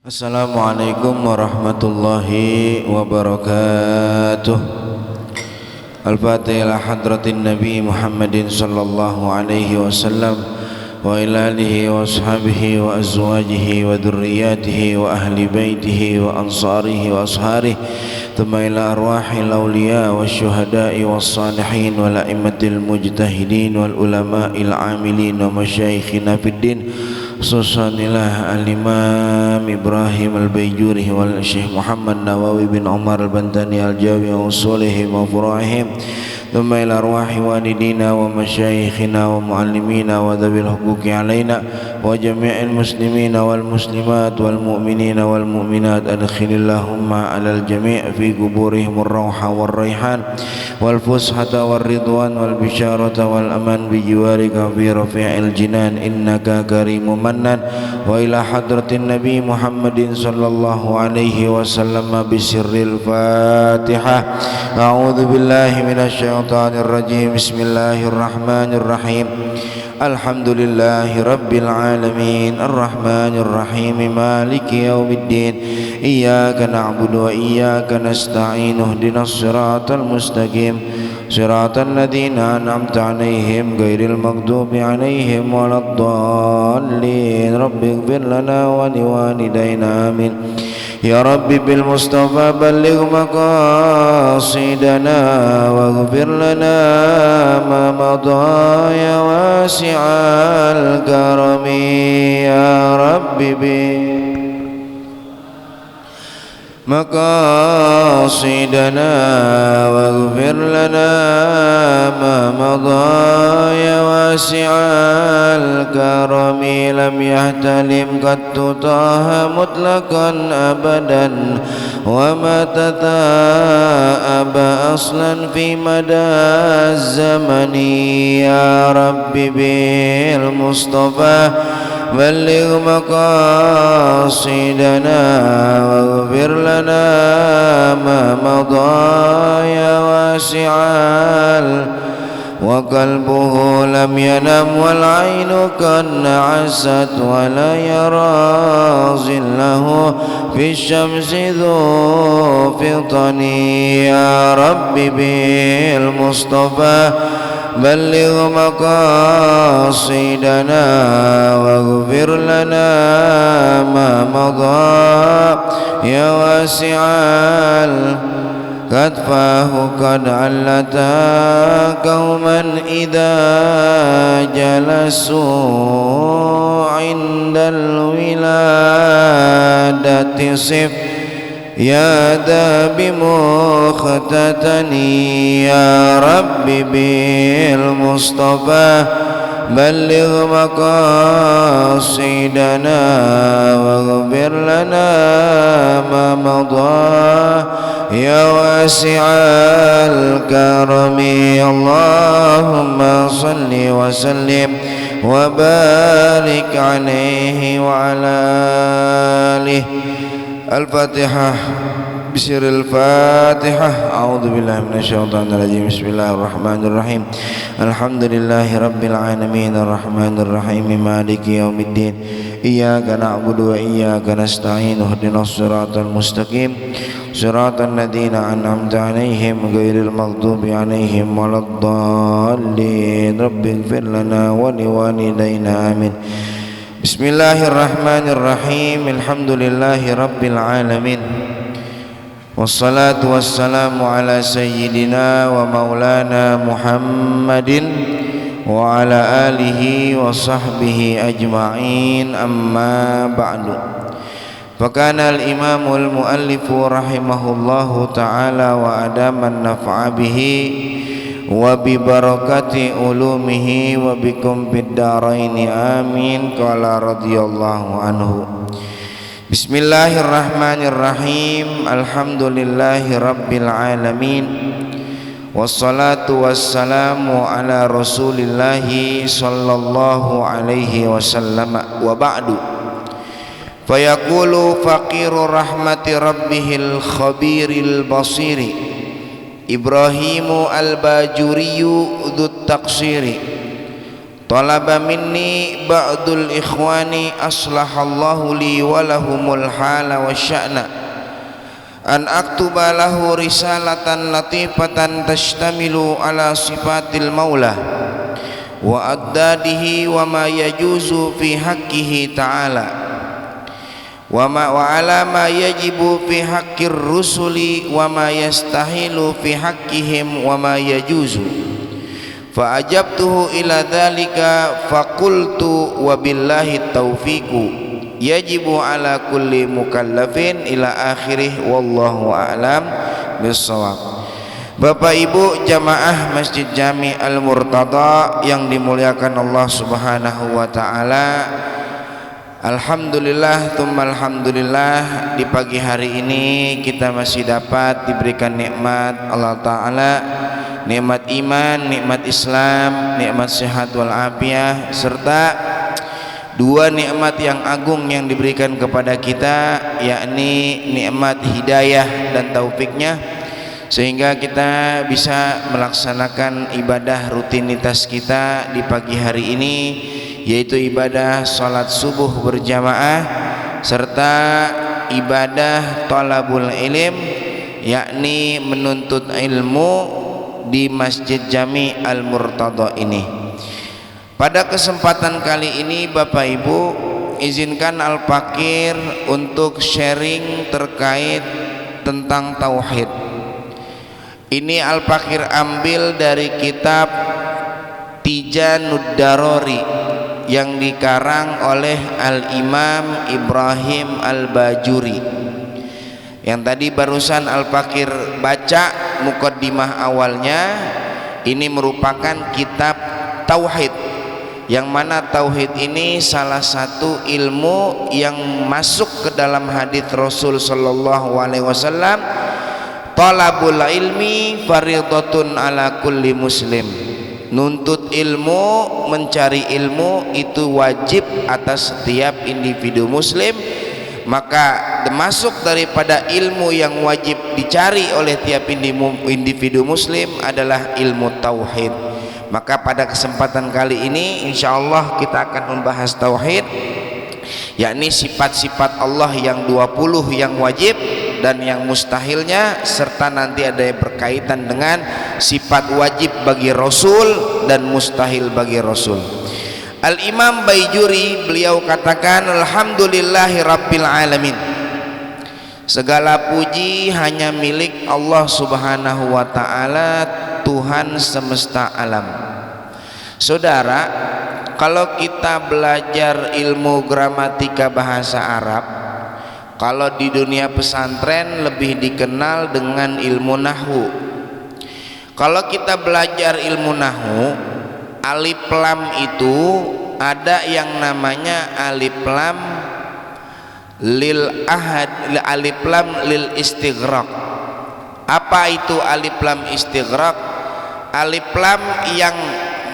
Assalamualaikum warahmatullahi wabarakatuh. Al-Fatihah hadratin Nabi Muhammadin sallallahu alaihi wasallam wa ila alihi wa ashabihi wa azwajihi wa dhurriyyatihi wa ahli baitihi wa ansarihi wa asharihi thumma ila arwahil awliya wa syuhada'i was salihin wal a'immatil mujtahidin wal ulama'il amilin wa masyayikhina fid din Susanilah al-Imam Ibrahim al-Bayjuri wal Syekh Muhammad Nawawi bin Umar al-Bantani al-Jawi wa usulihim wa furu'ihim thumma ila arwahi walidina wa masyayikhina wa muallimina wa dhabil huquqi alaina wa jami'il muslimina wal muslimat wal mu'minina wal mu'minat adkhilillahumma alal jami' fi kuburihim ar-rawha wal rayhan wal fushata wal ridwan wal bisharata wal aman bi jiwarika fi rafi'il jinan innaka karimun mannan wa ila hadratin nabi Muhammadin sallallahu alaihi wasallam bisirril Fatihah. A'udzu billahi minasy syaithanir rajim. Bismillahirrahmanirrahim. Alhamdulillahi rabbil alamin arrahmanir rahim maliki yaumiddin iyyaka na'budu wa iyyaka nasta'in ihdinas siratal mustaqim siratal ladzina an'amta 'alaihim ghairil maghdubi 'alaihim waladdallin rabbighfir lana wa liwalidayna amin. Ya Rabbi bil Mustafa balligh maqasidana waghfir lana ma madha ya wasi'al karami. Ya Rabbi bil maqasidana waghfir lana ma madha ya wasi'al karami. Lam yahtalim qattu taha mutlaqan abadan wa ma tata'aba aslan fi mada zamani. Ya Rabbi bil Mustafa balligh maqasidana waghfir lana ma madha ya wasi'al wa qalbuhu lam yanam wal aynu kana asad wa la yara zillahu fi syamsi dhu fitani. Ya Rabbi bil Mustafa balligh maqasidana waghfir lana ma madha ya wasi'al katfahu qad allata qauman idza jalasu indal wiladati sif ya dabi mukhtatani. Ya Rabbi bil Mustafa balligh maqasidana waghfir lana ma madha ya wasi'al karami. Allahumma salli wa sallim wa barik alaihi wa ala alihi. Al-Fatihah. Bisiril Fatihah. A'udzu billahi minasyaitonir rajim. Bismillahirrahmanirrahim. Alhamdulillahi rabbil alamin arrahmanir rahim maliki yaumiddin iyyaka na'budu wa iyyaka nasta'in ihdinas siratal mustaqim siratal ladzina an'amta 'alaihim ghairil maghdubi 'alaihim waladdallin rabbighfir lana wa liwalidayna amin. Bismillahirrahmanirrahim. Alhamdulillahi rabbil alamin wassalatu wassalamu ala sayyidina wa maulana Muhammadin wa ala alihi wa sahbihi ajma'in. Amma ba'du. Fakana al-imamul muallifu rahimahullahu ta'ala wa adaman naf'a bihi wa bi barakati ulumihi wa bikum fid dharaini amin. Qala radhiyallahu anhu. Bismillahirrahmanirrahim. Alhamdulillahi rabbil alamin wassalatu wassalamu ala rasulillahi sallallahu alaihi wasallam wa ba'du. Fayaqulu faqiru rahmati rabbihil khabiril basiri Ibrahimu al-Bajuriyu dzut taqsiri talaba minni ba'dul ikhwani aslahallahu li wa lahumul hala wa sya'na an aktuba lahu risalatan latifatan tashtamilu ala sifatil maula wa addadihi wa ma yajuzu fi haqqihi ta'ala wa ala ma yajibu fi haqqir rusuli wa ma yastahilu fi haqqihim wa ma yajuzu. Fa ajabtuhu ila dzalika faqultu wa billahi taufiqu yajibu ala kulli mukallafin ila akhirih wallahu a'lam bissawab. Bapak Ibu jamaah Masjid Jami Al-Murtada yang dimuliakan Allah Subhanahu wa taala, alhamdulillah tsumma alhamdulillah, di pagi hari ini kita masih dapat diberikan nikmat Allah taala, nikmat iman, nikmat Islam, nikmat sehat wal afiah, serta dua nikmat yang agung yang diberikan kepada kita, yakni nikmat hidayah dan taufiknya, sehingga kita bisa melaksanakan ibadah rutinitas kita di pagi hari ini, yaitu ibadah salat subuh berjamaah serta ibadah thalabul ilm, yakni menuntut ilmu di Masjid Jami Al-Murtada ini. Pada kesempatan kali ini Bapak Ibu, izinkan Al-Fakir untuk sharing terkait tentang tauhid. Ini Al-Fakir ambil dari kitab Tijanud Darori yang dikarang oleh Al-Imam Ibrahim Al-Bajuri. Yang tadi barusan Al-Fakir baca mukaddimah awalnya, ini merupakan kitab tauhid, yang mana tauhid ini salah satu ilmu yang masuk ke dalam hadits Rasul sallallahu alaihi wasallam, talabul ilmi fardhatun ala kulli muslim. Nuntut ilmu, mencari ilmu itu wajib atas setiap individu muslim. Maka termasuk daripada ilmu yang wajib dicari oleh tiap individu muslim adalah ilmu tauhid. Maka pada kesempatan kali ini insyaallah kita akan membahas tauhid, yakni sifat-sifat Allah yang 20 yang wajib dan yang mustahilnya, serta nanti ada yang berkaitan dengan sifat wajib bagi Rasul dan mustahil bagi Rasul. Al-Imam Bajuri beliau katakan, alhamdulillahi rabbil alamin, segala puji hanya milik Allah Subhanahu wa ta'ala, Tuhan semesta alam. Saudara, kalau kita belajar ilmu gramatika bahasa Arab, kalau di dunia pesantren lebih dikenal dengan ilmu nahwu. Kalau kita belajar ilmu nahwu, alif lam itu ada yang namanya alif lam lil ahad, alif lam lil istighraq. Apa itu alif lam istighraq? Alif lam yang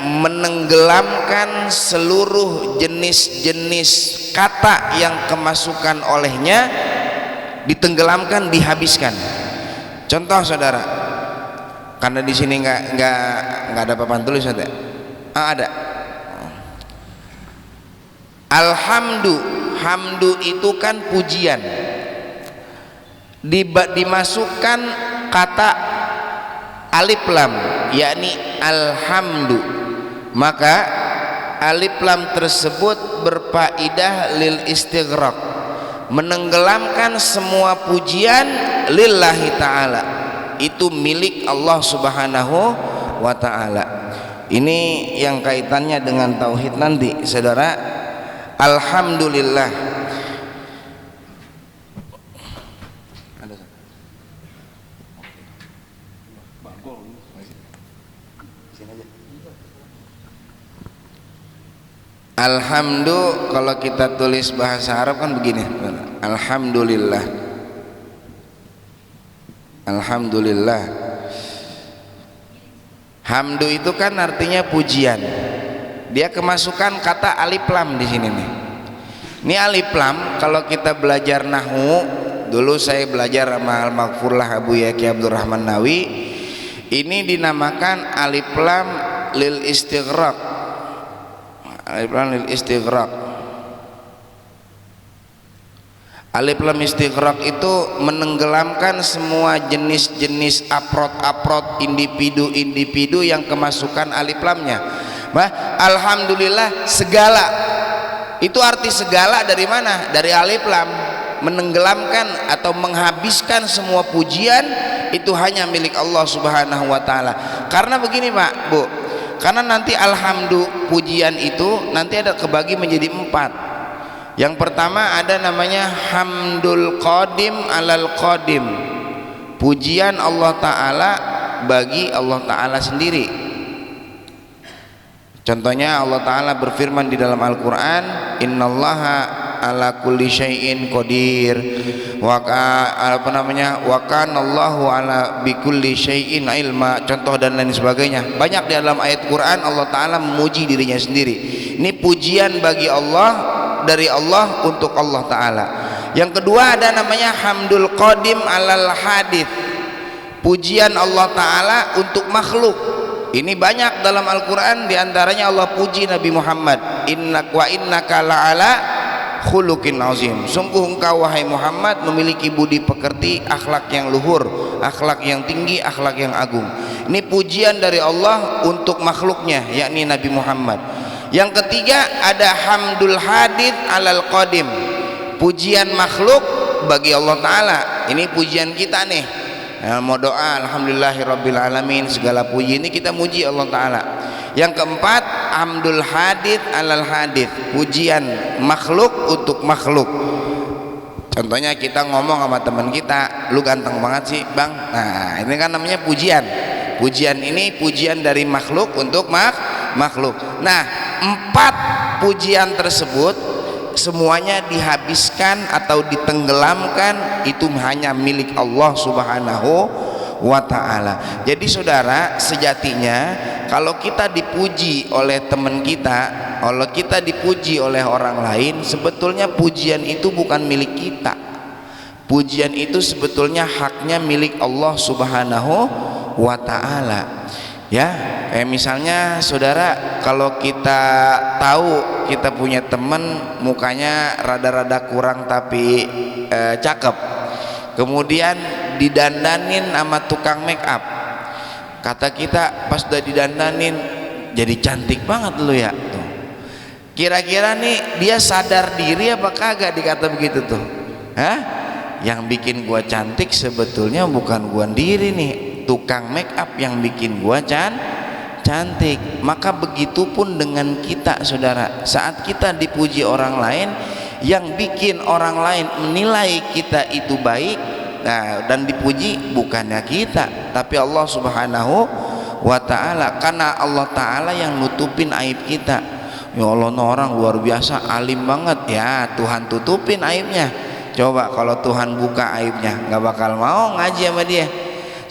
menenggelamkan seluruh jenis-jenis kata yang kemasukan olehnya, ditenggelamkan, dihabiskan. Contoh saudara, karena di sini nggak ada papan tulis ada. Ada. Hamdu itu kan pujian. Dimasukkan kata alif lam, yakni alhamdu. Maka alif lam tersebut berfaedah lil istighraq, menenggelamkan semua pujian lillahi ta'ala, itu milik Allah Subhanahu wa ta'ala. Ini yang kaitannya dengan tauhid nanti saudara. Alhamdulillah. Alhamdulillah, kalau kita tulis bahasa Arab kan begini, alhamdulillah. Alhamdulillah. Hamdu itu kan artinya pujian. Dia kemasukan kata alif lam di sini nih. Ini alif lam kalau kita belajar nahwu, dulu saya belajar sama Al-Maghfurlah Abu Yaki Abdurrahman Nawi, ini dinamakan alif lam lil istighraq. Alif lam lil istighraq. Alif lam istighraq itu menenggelamkan semua jenis-jenis aprot-aprot, individu-individu yang kemasukan alif lamnya. Alhamdulillah segala. Itu arti segala dari mana? Dari alif lam. Menenggelamkan atau menghabiskan semua pujian itu hanya milik Allah Subhanahu wa taala. Karena begini Pak, Bu. Karena nanti pujian itu nanti ada kebagi menjadi 4. Yang pertama ada namanya hamdul qadim alal qadim. Pujian Allah taala bagi Allah taala sendiri. Contohnya Allah taala berfirman di dalam Al-Qur'an, innallaha ala kulli syai'in qadir wa kanallahu ala bikulli syai'in ilma. Contoh dan lain sebagainya. Banyak di dalam ayat Quran Allah taala memuji dirinya sendiri. Ini pujian bagi Allah, dari Allah untuk Allah taala. Yang kedua ada namanya hamdul qadim alal hadith. Pujian Allah taala untuk makhluk. Ini banyak dalam Al-Quran, diantaranya Allah puji Nabi Muhammad, innaka la'ala khuluqin azim. Sungguh engkau wahai Muhammad memiliki budi pekerti, akhlak yang luhur, akhlak yang tinggi, akhlak yang agung. Ini pujian dari Allah untuk makhluknya, yakni Nabi Muhammad. Yang ketiga ada hamdul hadith alal qadim. Pujian makhluk bagi Allah Ta'ala. Ini pujian kita nih. Mau doa alhamdulillahirabbil alamin, segala puji ini kita muji Allah taala. Yang keempat hamdul hadith alal hadith, pujian makhluk untuk makhluk. Contohnya kita ngomong sama teman kita, lu ganteng banget sih bang. Nah ini kan namanya pujian. Pujian ini pujian dari makhluk untuk makhluk. Nah 4 pujian tersebut semuanya dihabiskan atau ditenggelamkan itu hanya milik Allah Subhanahu wa ta'ala. Jadi saudara, sejatinya kalau kita dipuji oleh teman kita, kalau kita dipuji oleh orang lain, sebetulnya pujian itu bukan milik kita. Pujian itu sebetulnya haknya milik Allah Subhanahu wa ta'ala. Ya, kayak misalnya saudara, kalau kita tahu kita punya teman mukanya rada-rada kurang tapi cakep, kemudian didandanin sama tukang make up, kata kita pas udah didandanin jadi cantik banget lu ya tuh. Kira-kira nih dia sadar diri apa kagak dikata begitu tuh? Hah? Yang bikin gua cantik sebetulnya bukan gua diri nih, tukang make up yang bikin gua cantik. Maka begitupun dengan kita saudara, saat kita dipuji orang lain, yang bikin orang lain menilai kita itu baik, nah, dan dipuji bukannya kita tapi Allah Subhanahu wa ta'ala. Karena Allah ta'ala yang nutupin aib kita. Ya Allah, orang luar biasa alim banget, ya Tuhan tutupin aibnya. Coba kalau Tuhan buka aibnya, nggak bakal mau ngaji sama dia.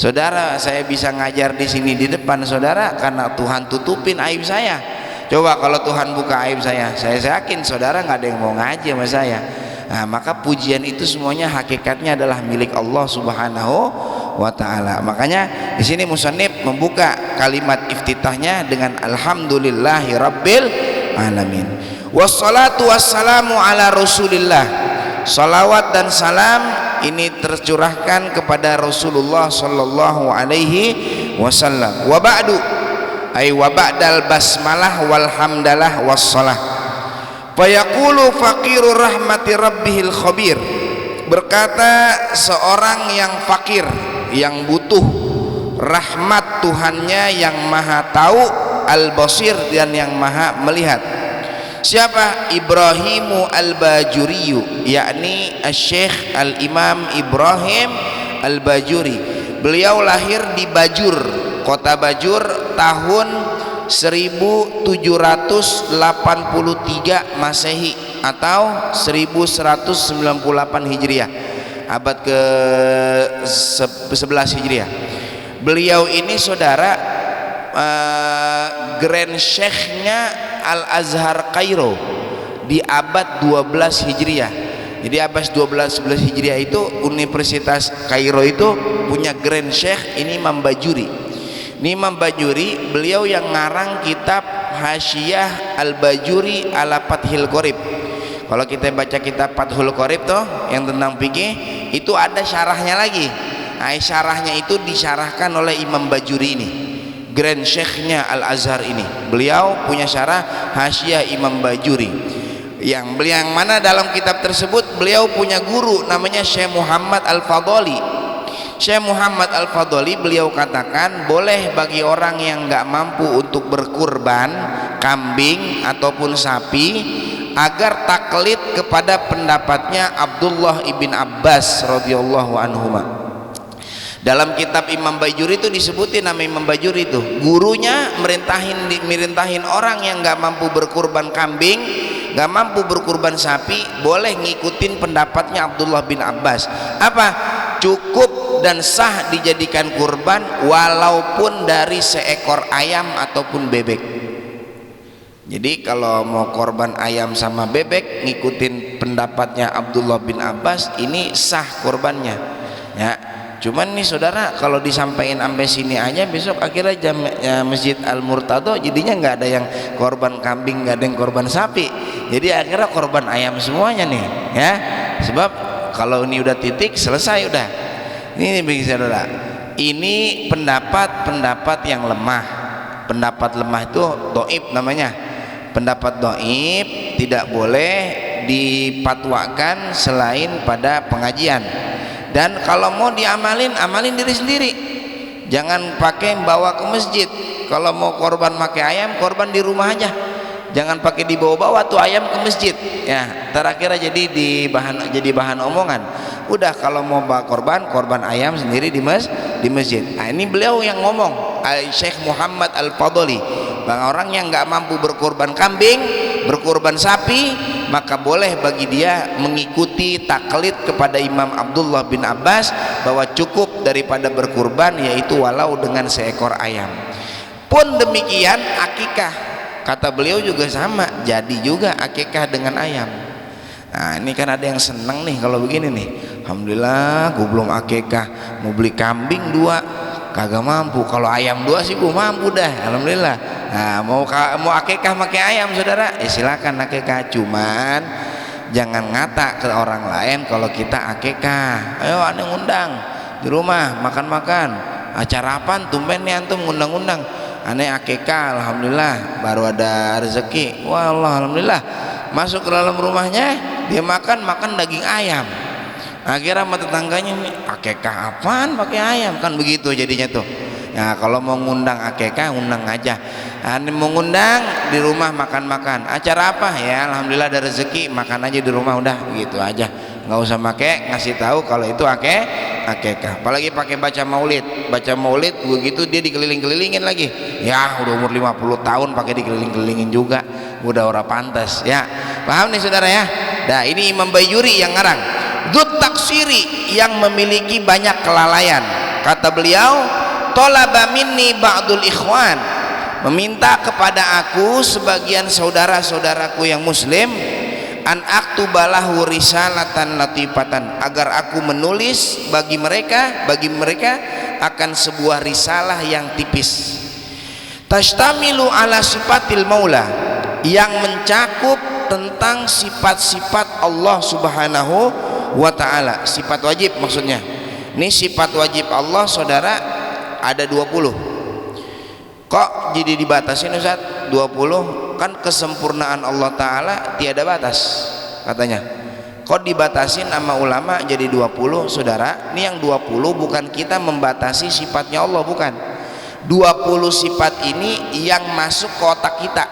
Saudara, saya bisa ngajar di sini di depan saudara karena Tuhan tutupin aib saya. Coba kalau Tuhan buka aib saya yakin saudara nggak ada yang mau ngaji sama saya. Nah, maka pujian itu semuanya hakikatnya adalah milik Allah Subhanahu wa ta'ala. Makanya di sini musannif membuka kalimat iftitahnya dengan alhamdulillahi rabbil alamin. Wassalatu wassalamu ala Rasulillah. Salawat dan salam ini tercurahkan kepada Rasulullah sallallahu alaihi wasallam. Wa ba'du ay wa ba'dal basmalah wal hamdalah wassalah. Fa yaqulu faqirur rahmati rabbihil khabir. Berkata seorang yang fakir, yang butuh rahmat Tuhannya yang maha tahu, al-basir dan yang maha melihat. Siapa? Ibrahimu al-Bajuriyu, yakni Syekh al-Imam Ibrahim al-Bajuri. Beliau lahir di Bajur, kota Bajur tahun 1783 Masehi atau 1198 Hijriah, abad ke-11 Hijriah. Beliau ini saudara Grand Syekhnya Al-Azhar Kairo di abad 12 Hijriah. Jadi abad 11 Hijriah itu Universitas Kairo itu punya Grand Syekh ini Imam Bajuri. Ini Imam Bajuri, beliau yang ngarang kitab Hasyiyah Al-Bajuri ala Fathil Qorib. Kalau kita baca kitab Fathul Qorib tuh yang tentang fikih, itu ada syarahnya lagi. Nah, syarahnya itu disyarahkan oleh Imam Bajuri ini, Grand Syekhnya Al-Azhar ini. Beliau punya syarah Hasyiyah Imam Bajuri, yang mana dalam kitab tersebut beliau punya guru namanya Syekh Muhammad Al-Fadhali. Syekh Muhammad Al-Fadhali beliau katakan boleh bagi orang yang nggak mampu untuk berkurban kambing ataupun sapi agar taklid kepada pendapatnya Abdullah ibn Abbas radhiyallahu anhuma. Dalam kitab Imam Bajuri itu disebutin nama Imam Bajuri itu gurunya merintahin orang yang nggak mampu berkurban kambing, nggak mampu berkurban sapi, boleh ngikutin pendapatnya Abdullah bin Abbas. Apa? Cukup dan sah dijadikan kurban walaupun dari seekor ayam ataupun bebek. Jadi kalau mau korban ayam sama bebek ngikutin pendapatnya Abdullah bin Abbas, ini sah korbannya ya. Cuman nih saudara, kalau disampaikan sampai sini aja, besok akhirnya Masjid Al-Murtado jadinya nggak ada yang korban kambing, nggak ada yang korban sapi, jadi akhirnya korban ayam semuanya nih ya. Sebab kalau ini udah titik selesai udah. Ini bagi saudara, ini pendapat yang lemah. Pendapat lemah itu dhaif namanya. Pendapat dhaif tidak boleh dipatwakan selain pada pengajian. Dan kalau mau diamalin, amalin diri sendiri, jangan pakai bawa ke masjid. Kalau mau korban pakai ayam, korban di rumah aja, jangan pakai dibawa-bawa tuh ayam ke masjid ya, terakhir jadi bahan omongan. Udah kalau mau bawa korban ayam sendiri di masjid. Nah, ini beliau yang ngomong, Syekh Muhammad Al-Fadhali. Bang, orang yang nggak mampu berkorban kambing, berkorban sapi, maka boleh bagi dia mengikuti taklid kepada Imam Abdullah bin Abbas bahwa cukup daripada berkurban yaitu walau dengan seekor ayam. Pun demikian akikah, kata beliau juga sama, jadi juga akikah dengan ayam. Nah, ini kan ada yang seneng nih kalau begini nih, alhamdulillah gue belum akikah, mau beli kambing 2 kagak mampu, kalau ayam 2 sih gue mampu dah, alhamdulillah. Nah, mau akikah pakai ayam saudara, silakan akikah, cuman jangan ngata ke orang lain kalau kita akikah. Ayo aneh ngundang di rumah makan-makan, acara apaan tumben nih antum ngundang-undang, aneh akikah, alhamdulillah baru ada rezeki, wah Allah, alhamdulillah. Masuk ke dalam rumahnya, dia makan daging ayam. Akhirnya sama tetangganya, nih akikah apaan pakai ayam, kan begitu jadinya tuh. Nah, kalau mau ngundang akikah, undang aja. Nah, mau ngundang di rumah makan-makan, acara apa ya, alhamdulillah ada rezeki, makan aja di rumah, udah begitu aja, nggak usah pakai ngasih tahu kalau itu akikah. Apalagi pakai baca maulid begitu, dia dikeliling-kelilingin lagi ya, udah umur 50 tahun pakai dikeliling-kelilingin juga, udah ora pantas ya. Paham nih saudara ya. Nah, ini Imam Bajuri yang ngarang, Dzut Taksiri, yang memiliki banyak kelalaian. Kata beliau, tolaba minni ba'dul ikhwan, meminta kepada aku sebagian saudara-saudaraku yang muslim, an aktubalahu risalatan latifatan, agar aku menulis bagi mereka akan sebuah risalah yang tipis, tashtamilu ala sifatil maula, yang mencakup tentang sifat-sifat Allah subhanahu wa ta'ala, sifat wajib maksudnya. Ini sifat wajib Allah saudara ada 20. Kok jadi dibatasin Ustaz? 20 kan kesempurnaan Allah Ta'ala tiada batas katanya. Kok dibatasin sama ulama jadi 20 saudara? Ini yang 20 bukan kita membatasi sifatnya Allah, bukan. 20 sifat ini yang masuk ke otak kita.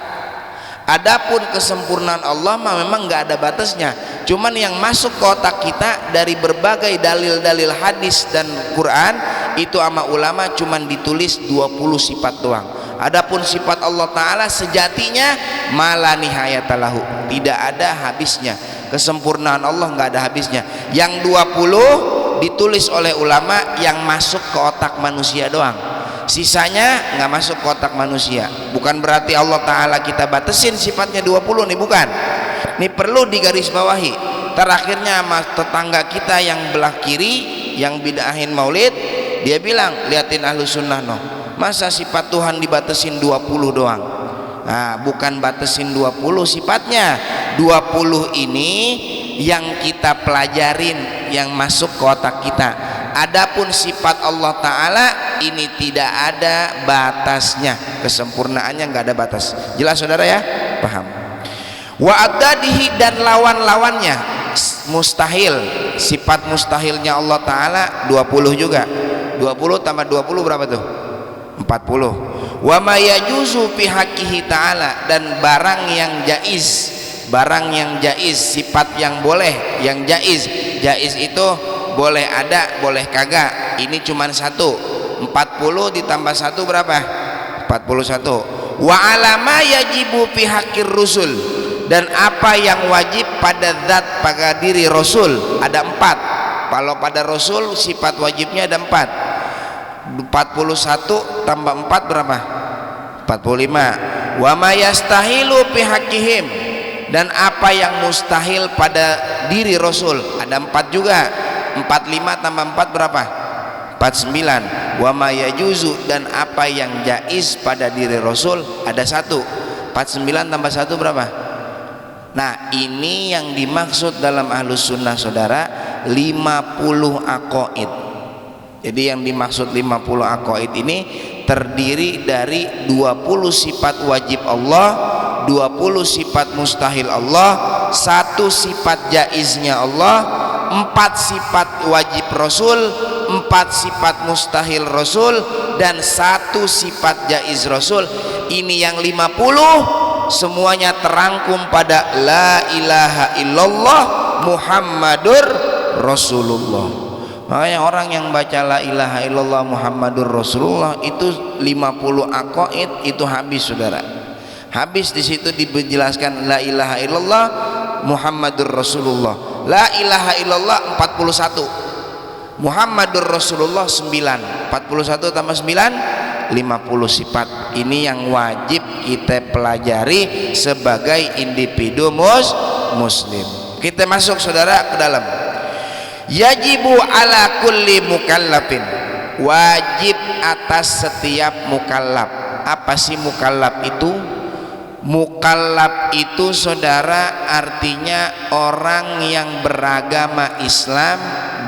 Adapun kesempurnaan Allah mah memang nggak ada batasnya, cuman yang masuk ke otak kita dari berbagai dalil-dalil hadis dan Quran itu sama ulama cuman ditulis 20 sifat doang. Adapun sifat Allah Ta'ala sejatinya mala nihayatalahu, tidak ada habisnya. Kesempurnaan Allah nggak ada habisnya. Yang 20 ditulis oleh ulama yang masuk ke otak manusia doang, sisanya nggak masuk ke otak manusia. Bukan berarti Allah Ta'ala kita batasin sifatnya 20 nih, bukan. Ini perlu digarisbawahi. Terakhirnya sama tetangga kita yang belah kiri yang bid'ahin maulid, dia bilang, liatin ahlu sunnah no, masa sifat Tuhan dibatasin 20 doang. Nah, bukan batasin 20 sifatnya. 20 ini yang kita pelajarin, yang masuk ke otak kita. Adapun sifat Allah Ta'ala ini tidak ada batasnya, kesempurnaannya nggak ada batas. Jelas saudara ya? Paham? Wa adadihi, dan lawan-lawannya. Mustahil, sifat mustahilnya Allah Ta'ala 20 juga. 20 tambah 20 berapa tuh? 40. Wa ma yajuzu fi haqqihi ta'ala, dan barang yang jaiz, barang yang jaiz, sifat yang boleh, yang jaiz. Jaiz itu boleh ada, boleh kagak. Ini cuman satu. 40 ditambah 1 berapa? 41. Wa alama yajibu fi haqqir rusul, dan apa yang wajib pada zat, pada diri Rasul ada 4. Kalau pada Rasul sifat wajibnya ada 4. 41 tambah 4 berapa? 45. Wa ma yastahilu fi haqqihim, dan apa yang mustahil pada diri Rasul ada 4 juga. 45 tambah 4 berapa? 49. Wa ma yajuzu, dan apa yang jaiz pada diri Rasul ada 1. 49 tambah 1 berapa? Nah, ini yang dimaksud dalam Ahlus Sunnah saudara, 50 aqaid. Jadi yang dimaksud 50 aqaid ini terdiri dari 20 sifat wajib Allah, 20 sifat mustahil Allah, 1 sifat jaiznya Allah, 4 sifat wajib Rasul, 4 sifat mustahil Rasul, dan 1 sifat jaiz Rasul. Ini yang 50 semuanya terangkum pada la ilaha illallah Muhammadur Rasulullah. Makanya orang yang baca la ilaha illallah Muhammadur Rasulullah itu 50 aqaid itu habis saudara. Habis di situ dijelaskan la ilaha illallah Muhammadur Rasulullah. La ilaha illallah 41. Muhammadur Rasulullah 9. 41 tambah 9 50 sifat. Ini yang wajib kita pelajari sebagai individu muslim. Kita masuk saudara ke dalam. Yajibu ala kulli mukallafin, wajib atas setiap mukallaf. Apa sih mukallaf itu? Mukallaf itu saudara artinya orang yang beragama Islam,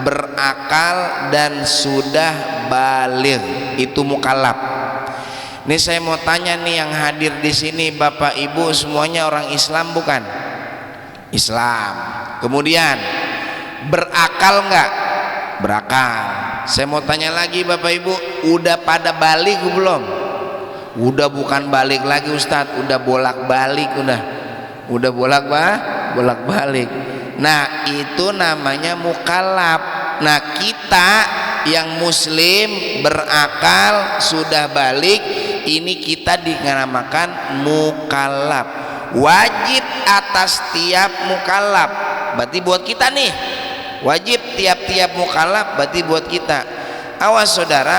berakal dan sudah baligh, itu mukallaf. Ini saya mau tanya nih, yang hadir di sini Bapak Ibu semuanya orang Islam bukan? Islam. Kemudian berakal enggak? Berakal. Saya mau tanya lagi Bapak Ibu, udah pada balik belum? Udah bukan balik lagi Ustadz, udah bolak-balik, udah bolak-balik. Nah, itu namanya mukallaf. Nah, kita yang muslim berakal sudah balik, ini kita dinamakan mukallaf. Wajib atas tiap mukallaf. Berarti buat kita nih, wajib tiap-tiap mukallaf, berarti buat kita. Awas saudara,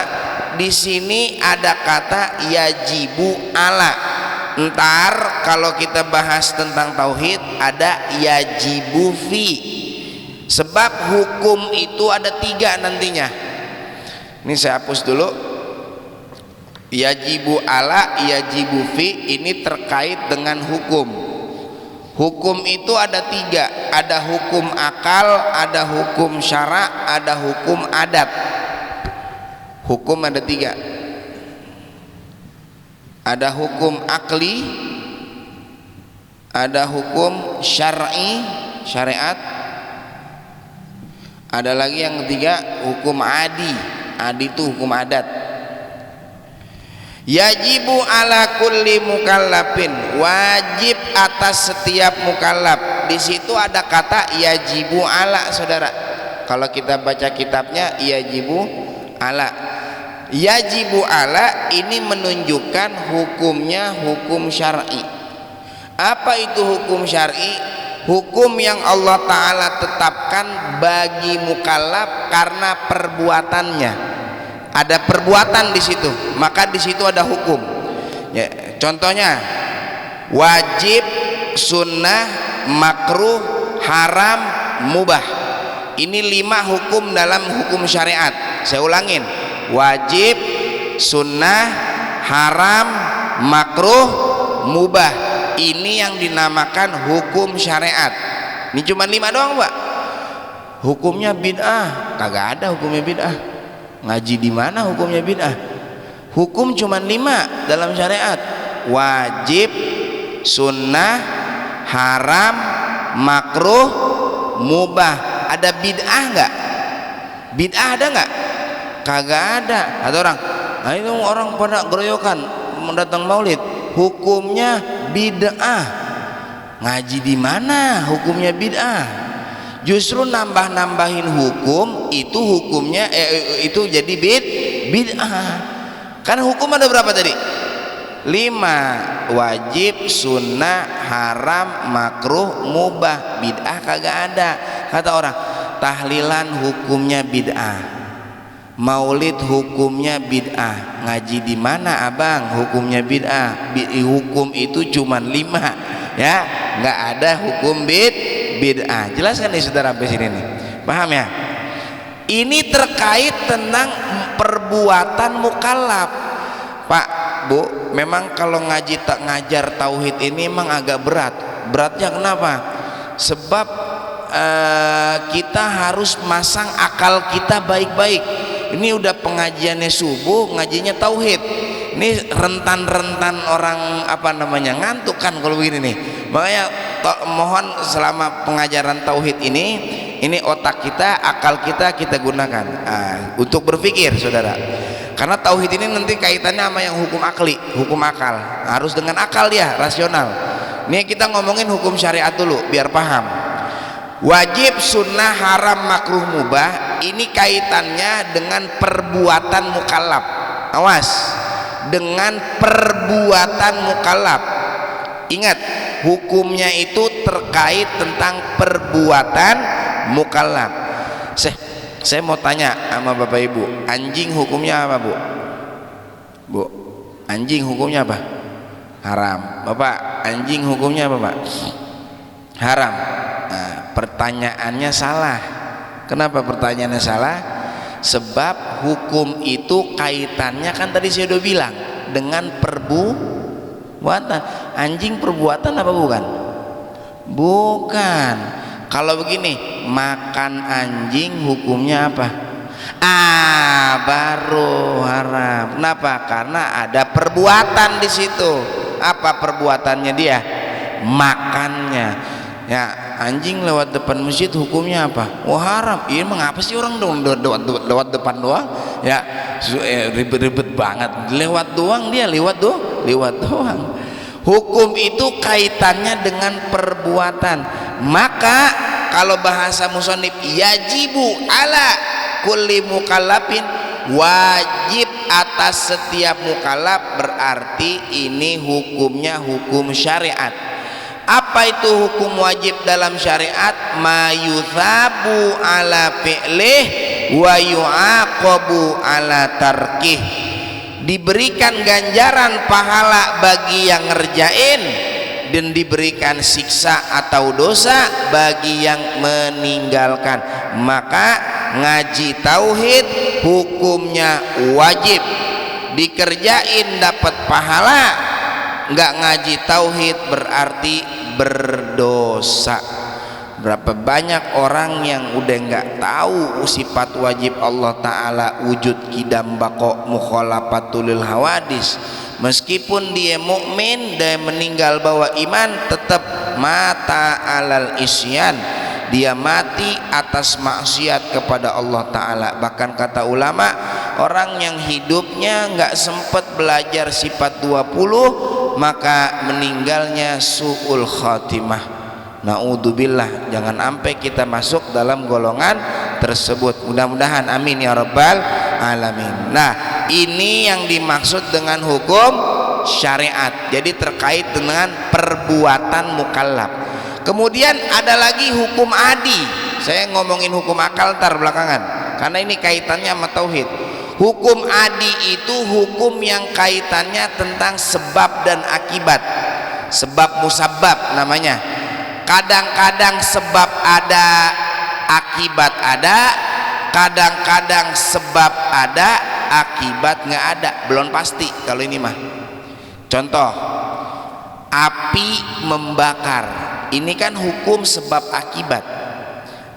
di sini ada kata yajibu ala. Ntar kalau kita bahas tentang tauhid ada yajibu fi. Sebab hukum itu ada 3 nantinya. Ini saya hapus dulu. Yajibu ala, yajibu fi, ini terkait dengan hukum. Hukum itu ada 3, ada hukum akal, ada hukum syara, ada hukum adat. Hukum ada 3, ada hukum akli, ada hukum syar'i, syariat, ada lagi yang ketiga hukum adi. Adi itu hukum adat. Yajibu ala kulli mukallafin, wajib atas setiap mukallaf. Di situ ada kata yajibu ala saudara. Kalau kita baca kitabnya yajibu ala. Yajibu ala ini menunjukkan hukumnya hukum syar'i. Apa itu hukum syar'i? Hukum yang Allah Ta'ala tetapkan bagi mukallaf karena perbuatannya. Ada perbuatan di situ, maka di situ ada hukum. Ya, contohnya wajib, sunnah, makruh, haram, mubah. Ini 5 hukum dalam hukum syariat. Saya ulangin, wajib, sunnah, haram, makruh, mubah. Ini yang dinamakan hukum syariat. Ini cuma 5 doang, Pak. Hukumnya bid'ah, kagak ada hukumnya bid'ah. Ngaji di mana hukumnya bid'ah? Hukum cuma 5 dalam syariat: wajib, sunnah, haram, makruh, mubah. Ada bid'ah nggak? Bid'ah ada nggak? Kagak ada. Ada orang, nah itu orang pada geroyokan mendatang maulid, hukumnya bid'ah. Ngaji di mana hukumnya bid'ah? Justru nambah-nambahin hukum itu hukumnya itu jadi bid'ah. Karena hukum ada berapa tadi? 5: wajib, sunnah, haram, makruh, mubah. Bid'ah kagak ada. Kata orang, tahlilan hukumnya bid'ah, maulid hukumnya bid'ah. Ngaji di mana abang hukumnya bid'ah? Hukum itu cuma 5, ya, nggak ada hukum bid'ah. Jelaskan nih saudara sampai sini nih, paham ya? Ini terkait tentang perbuatan mukallaf, Pak, Bu. Memang kalau ngaji tak ngajar tauhid ini emang agak berat. Beratnya kenapa? Sebab kita harus masang akal kita baik-baik. Ini udah pengajiannya subuh, ngajinya tauhid. Ini rentan-rentan orang apa namanya ngantuk kan kalau begini nih. Makanya mohon selama pengajaran tauhid ini otak kita, akal kita gunakan untuk berpikir, saudara. Karena tauhid ini nanti kaitannya sama yang hukum akli, hukum akal. Harus dengan akal dia, rasional. Ini kita ngomongin hukum syariat dulu biar paham. Wajib, sunnah, haram, makruh, mubah. Ini kaitannya dengan perbuatan mukallaf. Awas, dengan perbuatan mukallaf. Ingat, hukumnya itu terkait tentang perbuatan mukallaf. Saya mau tanya sama Bapak Ibu, anjing hukumnya apa, Bu? Bu, anjing hukumnya apa? Haram. Bapak, anjing hukumnya apa, Pak? Haram. Nah, pertanyaannya salah. Kenapa pertanyaannya salah? Sebab hukum itu kaitannya kan tadi saya udah bilang dengan perbuatan. Anjing perbuatan apa bukan? Bukan. Kalau begini, makan anjing hukumnya apa? Baru haram. Kenapa? Karena ada perbuatan di situ. Apa perbuatannya dia? Makannya. Ya, anjing lewat depan masjid hukumnya apa? Wah, haram. Iya, mengapa sih orang dong lewat depan doang? Ya, ribet-ribet banget. Lewat doang dia, lewat doang. Hukum itu kaitannya dengan perbuatan. Maka kalau bahasa musannif, yajibu ala kulli mukallafin, wajib atas setiap mukallaf, berarti ini hukumnya hukum syariat. Apa itu hukum wajib dalam syariat? Ma yuthabu ala fi'lih wa yu'aqabu ala tarkih. Diberikan ganjaran pahala bagi yang ngerjain dan diberikan siksa atau dosa bagi yang meninggalkan. Maka ngaji tauhid hukumnya wajib, dikerjain dapat pahala. Nggak ngaji tauhid berarti berdosa. Berapa banyak orang yang udah nggak tahu sifat wajib Allah Ta'ala, wujud kidam bako mukhalafatul hawadis. Meskipun dia mukmin dan meninggal bawa iman, tetap mata alal isyan, dia mati atas maksiat kepada Allah Ta'ala. Bahkan kata ulama, orang yang hidupnya nggak sempat belajar sifat 20, maka meninggalnya su'ul khatimah. Na'udzubillah, jangan sampai kita masuk dalam golongan tersebut. Mudah-mudahan, amin ya rabbal alamin. Nah, ini yang dimaksud dengan hukum syariat. Jadi terkait dengan perbuatan mukallaf. Kemudian ada lagi hukum adi. Saya ngomongin hukum akal ntar belakangan, karena ini kaitannya sama tauhid. Hukum adi itu hukum yang kaitannya tentang sebab dan akibat. Sebab musabab namanya. Kadang-kadang sebab ada, akibat ada. Kadang-kadang sebab ada, akibat nggak ada. Belum pasti kalau ini mah. Contoh, api membakar. Ini kan hukum sebab akibat.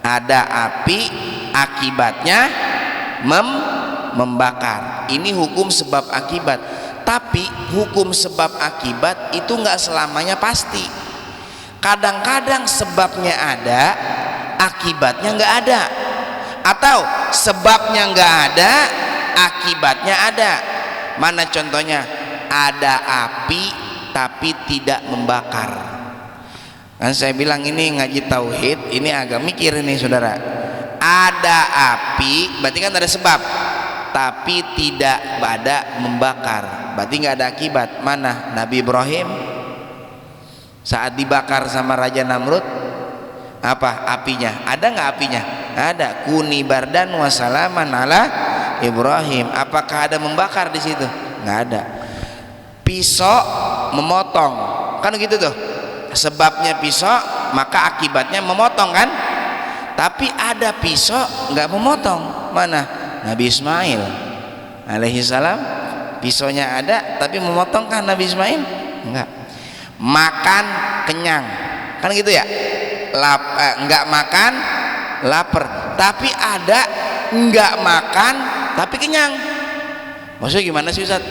Ada api, akibatnya membakar. Ini hukum sebab akibat. Tapi hukum sebab akibat itu nggak selamanya pasti. Kadang-kadang sebabnya ada, akibatnya nggak ada. Atau sebabnya nggak ada, akibatnya ada. Mana contohnya? Ada api tapi tidak membakar. Kan saya bilang ini ngaji tauhid, ini agak mikir ini saudara. Ada api, berarti kan ada sebab, tapi tidak ada membakar, berarti nggak ada akibat. Mana Nabi Ibrahim saat dibakar sama Raja Namrud, apa apinya? Ada nggak apinya? Ada. Kuni bardan wasalaman ala Ibrahim. Apakah ada membakar di situ? Nggak ada. Pisau memotong, kan gitu tuh. Sebabnya pisau, maka akibatnya memotong kan? Tapi ada pisau nggak memotong. Mana? Nabi Ismail alaihi salam, pisaunya ada tapi memotong kan Nabi Ismail? Enggak. Makan kenyang, kan gitu ya? Enggak makan lapar. Tapi ada enggak makan tapi kenyang. Maksudnya gimana sih Ustaz?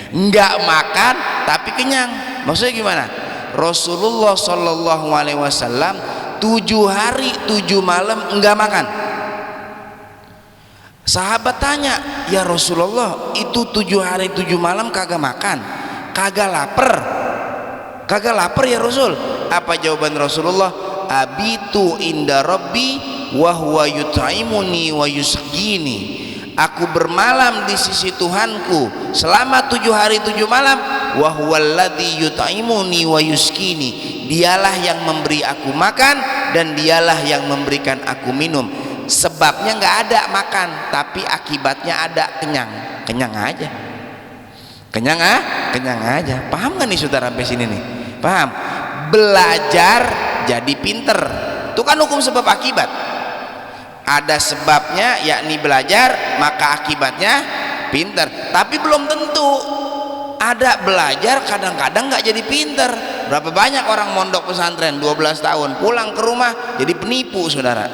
Enggak makan tapi kenyang. Maksudnya gimana? Rasulullah Shallallahu Alaihi Wasallam 7 hari 7 malam enggak makan. Sahabat tanya, ya Rasulullah, itu 7 hari 7 malam kagak makan, kagak lapar ya Rasul? Apa jawaban Rasulullah? Abitu inda Rabbi wa huwa yut'imuni wa yusqini. Aku bermalam di sisi Tuhanku selama 7 hari 7 malam. Wa huwallazi yut'imuni wa yusqini. Dialah yang memberi aku makan dan dialah yang memberikan aku minum. Sebabnya nggak ada makan, tapi akibatnya ada kenyang aja. Kenyang aja. Paham nggak nih saudara sampai sini nih? Paham? Belajar jadi pinter. Itu kan hukum sebab akibat. Ada sebabnya yakni belajar, maka akibatnya pinter. Tapi belum tentu. Ada belajar kadang-kadang nggak jadi pinter. Berapa banyak orang mondok pesantren 12 tahun pulang ke rumah jadi penipu saudara.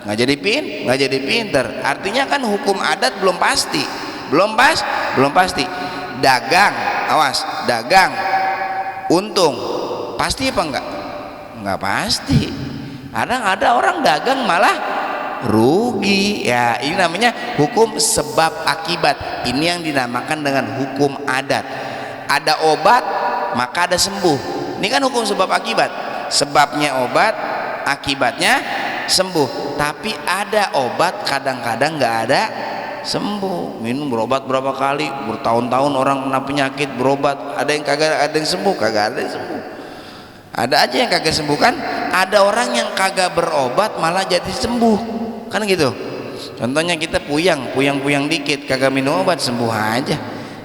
Nggak jadi pinter. Artinya kan hukum adat belum pasti. Belum pasti. Dagang, awas, dagang untung pasti apa enggak pasti. Ada orang dagang malah rugi. Ya, ini namanya hukum sebab akibat. Ini yang dinamakan dengan hukum adat. Ada obat maka ada sembuh. Ini kan hukum sebab akibat. Sebabnya obat, akibatnya sembuh. Tapi ada obat kadang-kadang nggak ada sembuh. Minum berobat berapa kali, bertahun-tahun orang kena penyakit berobat, ada yang kagak ada yang sembuh, kagak ada yang sembuh. Ada aja yang kagak sembuh kan? Ada orang yang kagak berobat malah jadi sembuh, kan gitu. Contohnya kita puyang dikit, kagak minum obat sembuh aja.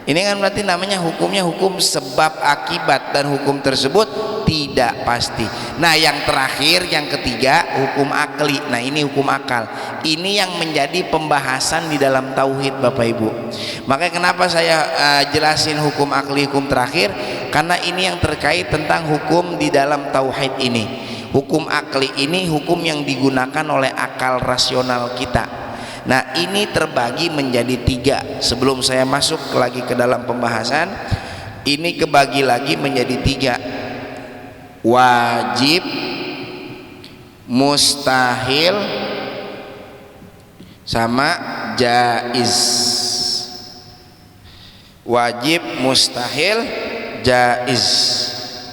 Ini kan berarti namanya hukumnya hukum sebab akibat, dan hukum tersebut tidak pasti. Nah yang terakhir, yang ketiga, hukum akli. Nah ini hukum akal. Ini yang menjadi pembahasan di dalam tauhid Bapak Ibu. Makanya kenapa saya jelasin hukum akli, hukum terakhir, karena ini yang terkait tentang hukum di dalam tauhid ini. Hukum akli ini hukum yang digunakan oleh akal rasional kita. Nah ini terbagi menjadi 3. Sebelum saya masuk lagi ke dalam pembahasan, ini kebagi lagi menjadi 3. Wajib, mustahil, sama jaiz. Wajib, mustahil, jaiz.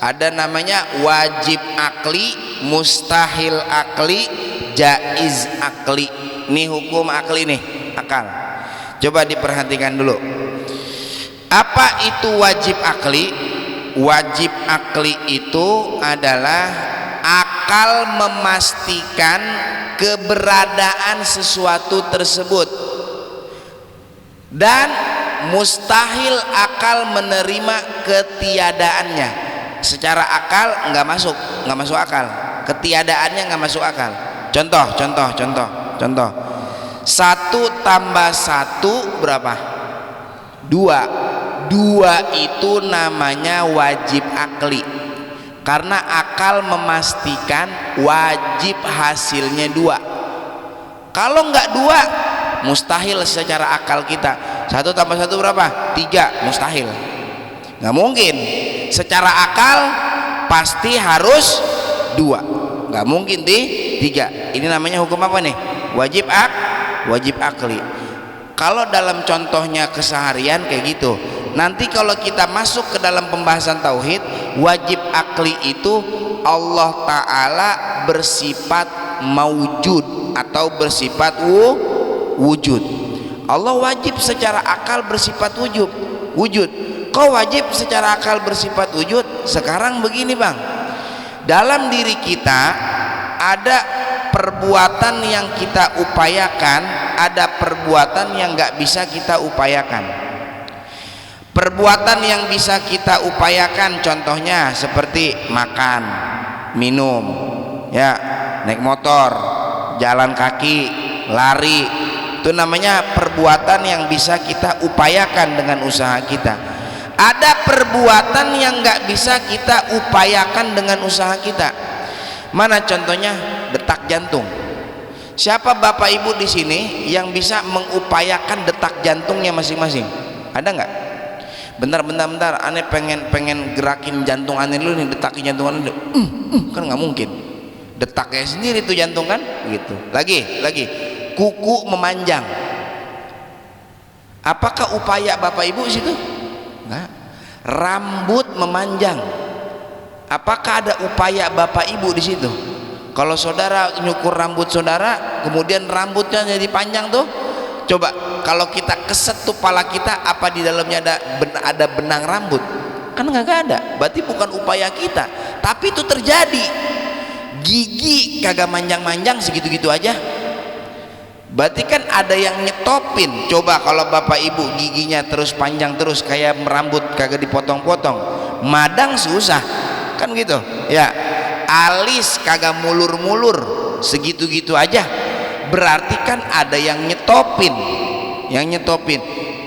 Ada namanya wajib akli, mustahil akli, jaiz akli. Ini hukum akli nih, akal. Coba diperhatikan dulu. Apa itu wajib akli? Wajib akli itu adalah akal memastikan keberadaan sesuatu tersebut, dan mustahil akal menerima ketiadaannya. Secara akal nggak masuk akal. Ketiadaannya nggak masuk akal. Contoh. 1 tambah 1 berapa? 2. Dua itu namanya wajib akli, karena akal memastikan wajib hasilnya dua. Kalau nggak dua, mustahil secara akal kita. 1 tambah 1 berapa? 3, mustahil, nggak mungkin. Secara akal pasti harus 2, nggak mungkin 3. Ini namanya hukum apa nih? Wajib akli. Kalau dalam contohnya keseharian kayak gitu. Nanti kalau kita masuk ke dalam pembahasan tauhid, wajib akli itu Allah Ta'ala bersifat maujud atau bersifat wujud. Allah wajib secara akal bersifat wujud. Kok wajib secara akal bersifat wujud? Sekarang begini bang, dalam diri kita ada perbuatan yang kita upayakan, ada perbuatan yang nggak bisa kita upayakan. Perbuatan yang bisa kita upayakan contohnya seperti makan, minum, ya, naik motor, jalan kaki, lari. Itu namanya perbuatan yang bisa kita upayakan dengan usaha kita. Ada perbuatan yang nggak bisa kita upayakan dengan usaha kita. Mana contohnya? Detak jantung. Siapa bapak ibu di sini yang bisa mengupayakan detak jantungnya masing-masing? Ada nggak? Bentar, aneh pengen gerakin jantung aneh dulu nih, detakin jantung aneh dulu. Kan nggak mungkin. Detaknya sendiri tuh jantung kan, gitu. Lagi, kuku memanjang. Apakah upaya bapak ibu situ? Nggak. Rambut memanjang. Apakah ada upaya bapak ibu di situ? Kalau saudara nyukur rambut saudara, kemudian rambutnya jadi panjang tuh, coba kalau kita keset tuh pala kita, apa di dalamnya ada benang rambut? Kan nggak ada. Berarti bukan upaya kita, tapi itu terjadi. Gigi kagak manjang-manjang segitu-gitu aja. Berarti kan ada yang nyetopin. Coba kalau bapak ibu giginya terus panjang terus kayak rambut kagak dipotong-potong, madang susah kan gitu ya. Alis kagak mulur-mulur segitu-gitu aja, berarti kan ada yang nyetopin.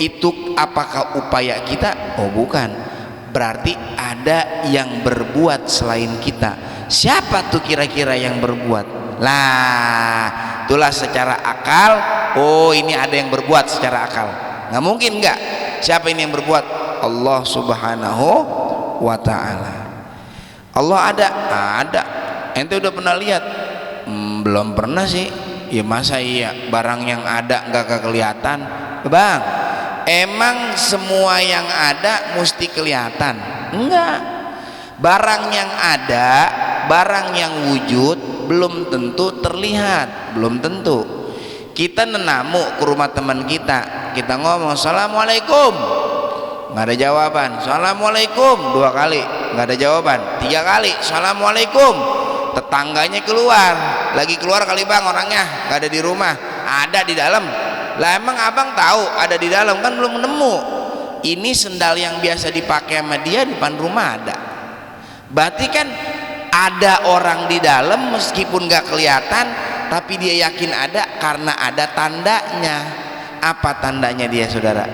Itu apakah upaya kita? Oh bukan, berarti ada yang berbuat selain kita. Siapa tuh kira-kira yang berbuat? Lah itulah secara akal. Oh ini ada yang berbuat secara akal. Nggak mungkin nggak. Siapa ini yang berbuat? Allah Subhanahu wa ta'ala. Allah ada? Ada. Ente udah pernah lihat? Belum pernah sih. Ya masa iya barang yang ada nggak kelihatan bang? Emang semua yang ada mesti kelihatan? Enggak. Barang yang ada, barang yang wujud belum tentu terlihat, belum tentu. Kita nenamu ke rumah teman kita ngomong assalamualaikum, nggak ada jawaban. Assalamualaikum 2 kali, nggak ada jawaban. 3 kali assalamualaikum, tetangganya keluar, lagi keluar kali bang, orangnya nggak ada di rumah, ada di dalam. Lah emang abang tahu ada di dalam? Kan belum nemu. Ini sendal yang biasa dipakai sama dia di depan rumah ada. Berarti kan ada orang di dalam meskipun nggak kelihatan, tapi dia yakin ada karena ada tandanya. Apa tandanya dia saudara?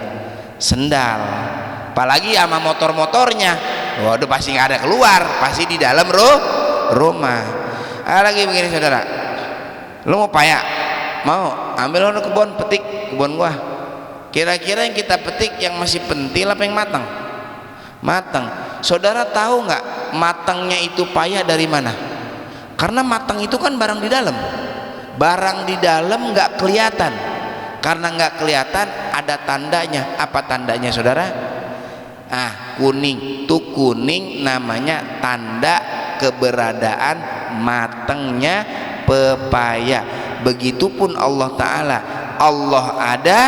Sendal. Apalagi sama motor-motornya, waduh pasti nggak ada keluar, pasti di dalam rumah. Lagi begini saudara, lu mau payak? Mau ambil lo kebun, petik kebun gua. Kira-kira yang kita petik yang masih pentil apa yang matang? Matang. Saudara tahu nggak matangnya itu payah dari mana? Karena matang itu kan barang di dalam. Barang di dalam nggak kelihatan. Karena nggak kelihatan ada tandanya. Apa tandanya saudara? Kuning. Tuh kuning namanya tanda keberadaan matangnya pepaya. Begitupun Allah Ta'ala. Allah ada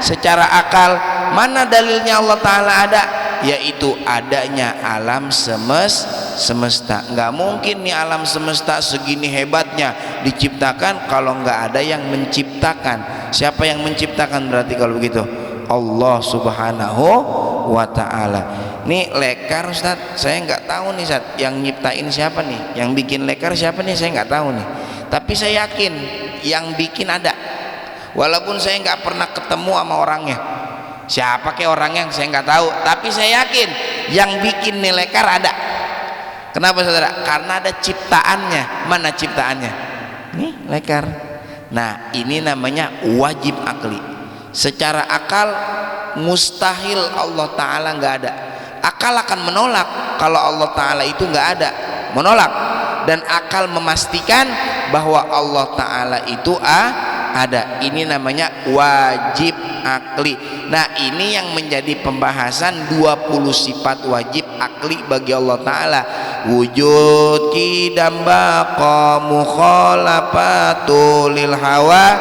secara akal. Mana dalilnya Allah Ta'ala ada? Yaitu adanya alam semesta. Nggak mungkin nih alam semesta segini hebatnya diciptakan kalau nggak ada yang menciptakan. Siapa yang menciptakan berarti kalau begitu? Allah Subhanahu wa ta'ala. Nih lekar Ustaz, saya nggak tahu nih Ustaz, yang nyiptain siapa nih, yang bikin lekar siapa nih, saya nggak tahu nih. Tapi saya yakin yang bikin ada, walaupun saya nggak pernah ketemu sama orangnya. Siapa ke orangnya saya nggak tahu, tapi saya yakin yang bikin nih lekar ada. Kenapa saudara? Karena ada ciptaannya. Mana ciptaannya? Nih lekar. Nah ini namanya wajib akli. Secara akal mustahil Allah Ta'ala nggak ada. Akal akan menolak kalau Allah Ta'ala itu nggak ada, menolak. Dan akal memastikan bahwa Allah Ta'ala itu ada. Ini namanya wajib akli. Nah ini yang menjadi pembahasan 20 sifat wajib akli bagi Allah Ta'ala. Wujud qidam baqa mukhalafatu lil hawa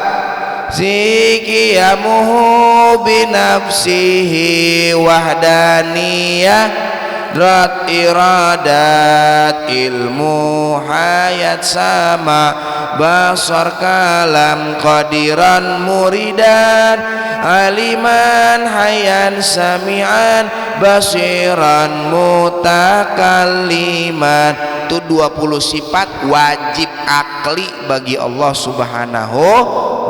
zikiyamuhu binafsihi wahdaniyah rat iradat ilmu hayat sama basar kalam qadiran muridan aliman hayan sami'an basiran mutakalliman. Itu 20 sifat wajib akli bagi Allah Subhanahu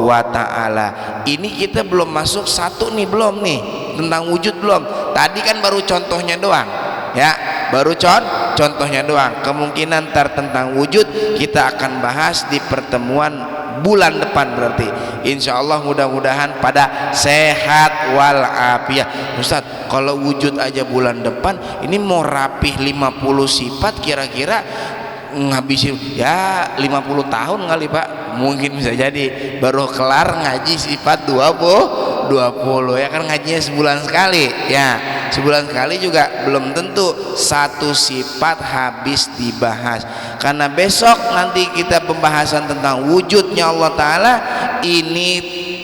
wa Ta'ala. Ini kita belum masuk satu nih, belum nih tentang wujud belum. Tadi kan baru contohnya doang ya, baru contohnya doang. Kemungkinan tentang wujud kita akan bahas di pertemuan bulan depan, berarti insya Allah mudah-mudahan pada sehat wal afiat. Ustaz, kalau wujud aja bulan depan, ini mau rapih 50 sifat kira-kira ngabisin ya 50 tahun kali Pak, mungkin bisa jadi baru kelar ngaji sifat 20 ya kan, ngajinya sebulan sekali ya, sebulan sekali juga belum tentu satu sifat habis dibahas. Karena besok nanti kita pembahasan tentang wujudnya Allah Ta'ala, ini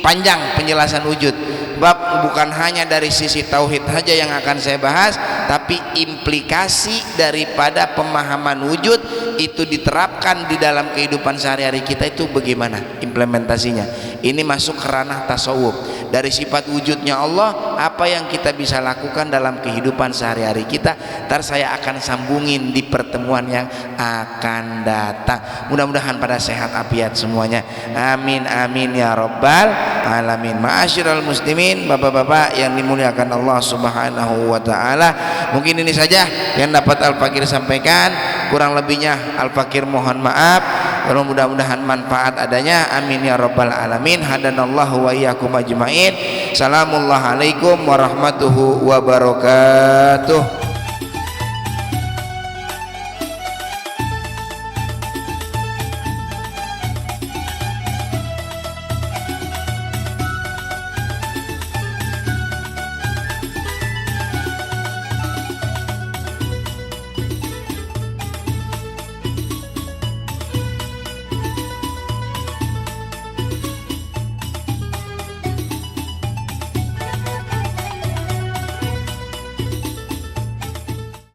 panjang penjelasan wujud. Bab bukan hanya dari sisi tauhid saja yang akan saya bahas, tapi implikasi daripada pemahaman wujud itu diterapkan di dalam kehidupan sehari-hari kita itu bagaimana implementasinya. Ini masuk ke ranah tasawuf. Dari sifat wujudnya Allah, apa yang kita bisa lakukan dalam kehidupan sehari-hari kita, ntar saya akan sambungin di pertemuan yang akan datang. Mudah-mudahan pada sehat afiat semuanya, amin amin ya rabbal alamin. Ma'asyiral muslimin, bapak-bapak yang dimuliakan Allah Subhanahu wa Ta'ala, mungkin ini saja yang dapat Al-Fakir sampaikan. Kurang lebihnya Al-Fakir mohon maaf. Mudah-mudahan manfaat adanya, amin ya rabbal alamin. Hadanallahu wa iyyakum ajmain. Assalamualaikum warahmatullahi wabarakatuh.